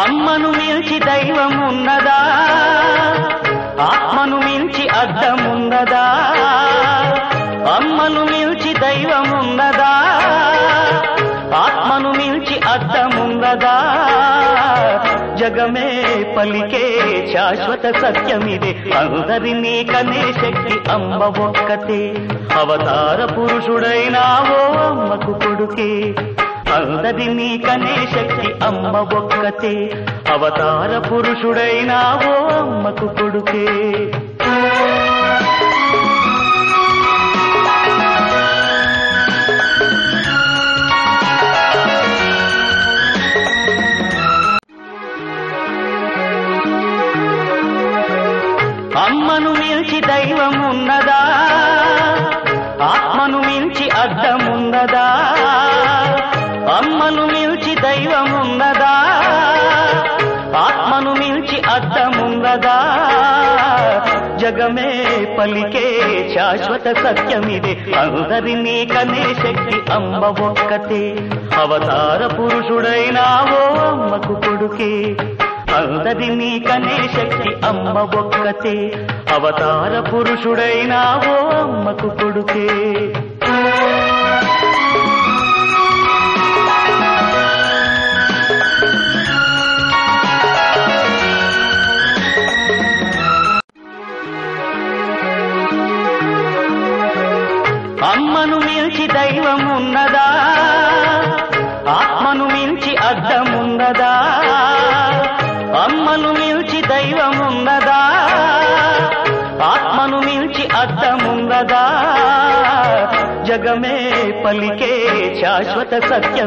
అమ్మను మించి దైవమున్నదా, ఆత్మను మించి అద్దమున్నదా? అమ్మను మించి దైవమున్నదా, ఆత్మను మించి అద్దమున్నదా? జగమే పలికే శాశ్వత సత్యమిదే, అందరినీ కనే శక్తి అమ్మ ఒక్కతే. అవతార పురుషుడైనావో అమ్మకు కొడుకే, అందరినీ కనే శక్తి అమ్మ ఒక్కతే. అవతార పురుషుడైనావో అమ్మకు కొడుకే. అమ్మను మించి దైవమున్నదా, ఆత్మను మించి అద్దమున్నదా? అమ్మను మించి దైవమున్నదా, ఆత్మను మించి అద్దమున్నదా? జగమే పలికే శాశ్వత సత్యమిదే, అందరినీ కనే శక్తి అమ్మ ఒక్కతే. అవతార పురుషుడైనావో అమ్మకు కొడుకే, అందరినీ కనే శక్తి అమ్మ ఒక్కతే. అవతార పురుషుడైనావో అమ్మకు కొడుకే. అమ్మను మించి దైవమున్నదా, ఆత్మను మించి అద్దమున్నదా? అమ్మను మించి దైవమున్నదా, ఆత్మను మించి అద్దమున్నదా? జగమే పలికే శాశ్వత సత్యం.